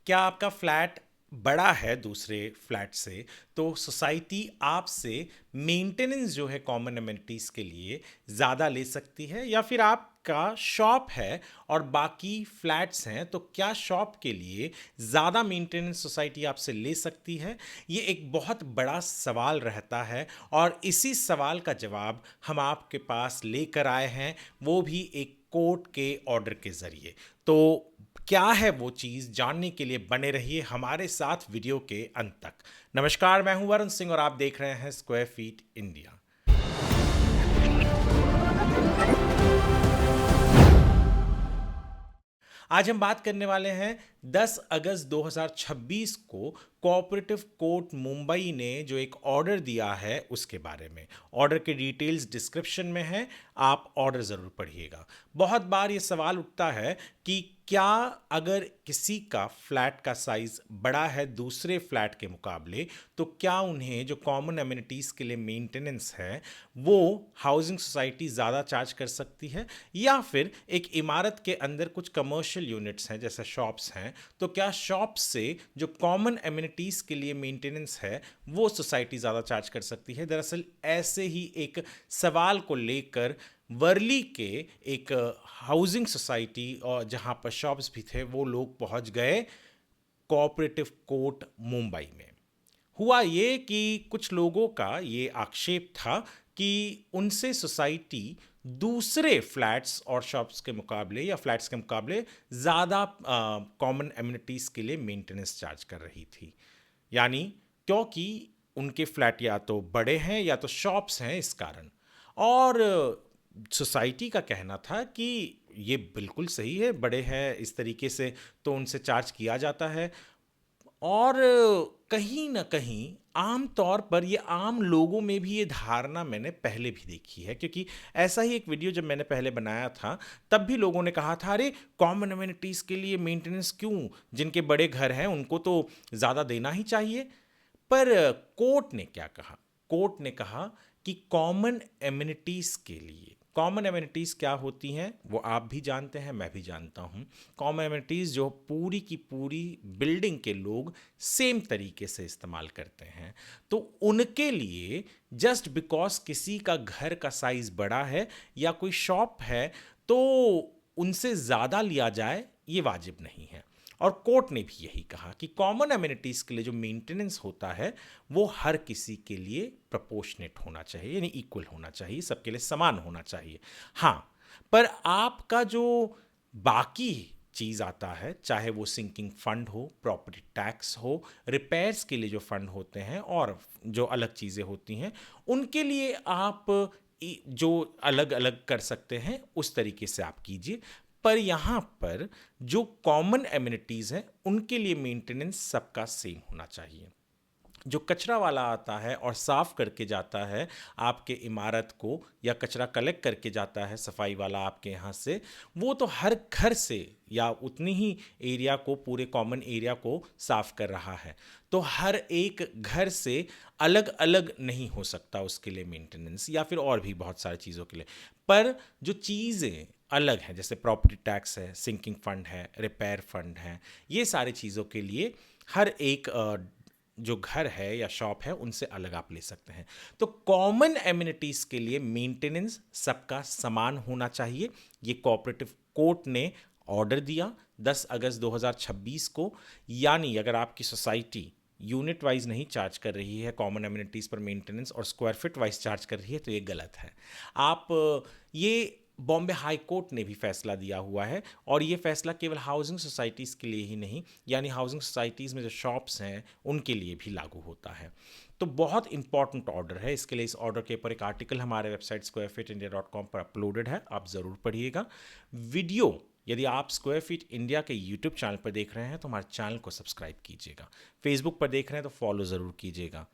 क्या आपका फ्लैट बड़ा है दूसरे फ्लैट से, तो सोसाइटी आपसे मेंटेनेंस जो है कॉमन एमिनिटीज़ के लिए ज़्यादा ले सकती है, या फिर आपका शॉप है और बाकी फ्लैट्स हैं तो क्या शॉप के लिए ज़्यादा मेंटेनेंस सोसाइटी आपसे ले सकती है। ये एक बहुत बड़ा सवाल रहता है और इसी सवाल का जवाब हम आपके पास लेकर आए हैं, वो भी एक कोर्ट के ऑर्डर के ज़रिए। तो क्या है वो चीज़, जानने के लिए बने रहिए हमारे साथ वीडियो के अंत तक। नमस्कार, मैं हूं वरुण सिंह और आप देख रहे हैं स्क्वायर फीट इंडिया। आज हम बात करने वाले हैं 10 अगस्त 2026 को कोऑपरेटिव कोर्ट मुंबई ने जो एक ऑर्डर दिया है उसके बारे में। ऑर्डर के डिटेल्स डिस्क्रिप्शन में है, आप ऑर्डर ज़रूर पढ़िएगा। बहुत बार ये सवाल उठता है कि क्या अगर किसी का फ्लैट का साइज़ बड़ा है दूसरे फ्लैट के मुकाबले, तो क्या उन्हें जो कॉमन एमिनिटीज़ के लिए मेंटेनेंस है वो हाउसिंग सोसाइटी ज़्यादा चार्ज कर सकती है, या फिर एक इमारत के अंदर कुछ कमर्शियल यूनिट्स हैं जैसे शॉप्स हैं, तो क्या शॉप से जो कॉमन एमिनिटीज़ के लिए मेंटेनेंस है वो सोसाइटी ज़्यादा चार्ज कर सकती है। दरअसल ऐसे ही एक सवाल को लेकर वर्ली के एक हाउसिंग सोसाइटी और जहां पर शॉप्स भी थे वो लोग पहुंच गए कोऑपरेटिव कोर्ट मुंबई में। हुआ ये कि कुछ लोगों का ये आक्षेप था कि उनसे सोसाइटी दूसरे फ्लैट्स और शॉप्स के मुकाबले या फ्लैट्स के मुकाबले ज़्यादा कॉमन एमिनिटीज़ के लिए मेंटेनेंस चार्ज कर रही थी। यानी क्योंकि उनके फ्लैट या तो बड़े हैं या तो शॉप्स हैं इस कारण। और सोसाइटी का कहना था कि ये बिल्कुल सही है, बड़े हैं इस तरीके से तो उनसे चार्ज किया जाता है। और कहीं ना कहीं आम तौर पर ये आम लोगों में भी ये धारणा मैंने पहले भी देखी है, क्योंकि ऐसा ही एक वीडियो जब मैंने पहले बनाया था तब भी लोगों ने कहा था अरे कॉमन एमिनिटीज़ के लिए मेंटेनेंस क्यों, जिनके बड़े घर हैं उनको तो ज़्यादा देना ही चाहिए। पर कोर्ट ने क्या कहा? कोर्ट ने कहा कि कॉमन एमिनिटीज़ के लिए, कॉमन एमिनिटीज़ क्या होती हैं वो आप भी जानते हैं, मैं भी जानता हूँ। कॉमन एमिनिटीज़ जो पूरी की पूरी बिल्डिंग के लोग सेम तरीके से इस्तेमाल करते हैं, तो उनके लिए जस्ट बिकॉज किसी का घर का साइज़ बड़ा है या कोई शॉप है तो उनसे ज़्यादा लिया जाए, ये वाजिब नहीं है। और कोर्ट ने भी यही कहा कि कॉमन एमिनिटीज़ के लिए जो मेंटेनेंस होता है वो हर किसी के लिए प्रपोर्शनेट होना चाहिए, यानी इक्वल होना चाहिए, सबके लिए समान होना चाहिए। हाँ, पर आपका जो बाकी चीज़ आता है, चाहे वो सिंकिंग फंड हो, प्रॉपर्टी टैक्स हो, रिपेयर्स के लिए जो फंड होते हैं और जो अलग चीज़ें होती हैं, उनके लिए आप जो अलग अलग कर सकते हैं उस तरीके से आप कीजिए। पर यहाँ पर जो कॉमन एमिनिटीज़ हैं उनके लिए मेंटेनेंस सबका सेम होना चाहिए। जो कचरा वाला आता है और साफ करके जाता है आपके इमारत को, या कचरा कलेक्ट करके जाता है सफाई वाला आपके यहाँ से, वो तो हर घर से या उतनी ही एरिया को, पूरे कॉमन एरिया को साफ कर रहा है। तो हर एक घर से अलग अलग नहीं हो सकता उसके लिए मेंटेनेंस, या फिर और भी बहुत सारी चीज़ों के लिए। पर जो चीज़ें अलग हैं जैसे प्रॉपर्टी टैक्स है, सिंकिंग फंड है, रिपेयर फंड है, ये सारी चीज़ों के लिए हर एक जो घर है या शॉप है उनसे अलग आप ले सकते हैं। तो कॉमन एमिनिटीज़ के लिए मेंटेनेंस सबका समान होना चाहिए। ये कोऑपरेटिव कोर्ट ने ऑर्डर दिया 10 अगस्त 2026 को। यानी अगर आपकी सोसाइटी यूनिट वाइज नहीं चार्ज कर रही है कॉमन एमिनिटीज़ पर मेंटेनेंस और स्क्वायर फीट वाइज चार्ज कर रही है तो ये गलत है। आप ये बॉम्बे हाई कोर्ट ने भी फैसला दिया हुआ है, और ये फैसला केवल हाउसिंग सोसाइटीज़ के लिए ही नहीं, यानी हाउसिंग सोसाइटीज़ में जो शॉप्स हैं उनके लिए भी लागू होता है। तो बहुत इंपॉर्टेंट ऑर्डर है, इसके लिए इस ऑर्डर के ऊपर एक आर्टिकल हमारे वेबसाइट squarefeetindia.com पर अपलोडेड है, आप ज़रूर पढ़िएगा। वीडियो यदि आप स्क्वायर फीट इंडिया के यूट्यूब चैनल पर देख रहे हैं तो हमारे चैनल को सब्सक्राइब कीजिएगा, फेसबुक पर देख रहे हैं तो फॉलो ज़रूर कीजिएगा।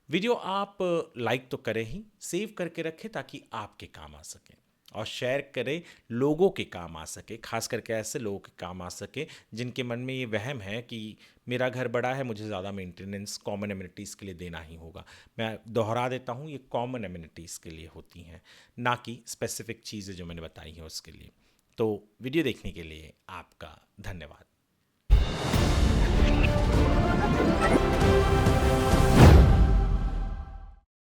वीडियो आप लाइक तो करें ही, सेव करके रखें ताकि आपके काम आ सके, और शेयर करें, लोगों के काम आ सके, खास करके ऐसे लोगों के काम आ सके जिनके मन में ये वहम है कि मेरा घर बड़ा है, मुझे ज़्यादा मेंटेनेंस कॉमन एमिनिटीज़ के लिए देना ही होगा। मैं दोहरा देता हूँ, ये कॉमन एमिनिटीज़ के लिए होती हैं, ना कि स्पेसिफिक चीज़ें जो मैंने बताई हैं उसके लिए। तो वीडियो देखने के लिए आपका धन्यवाद।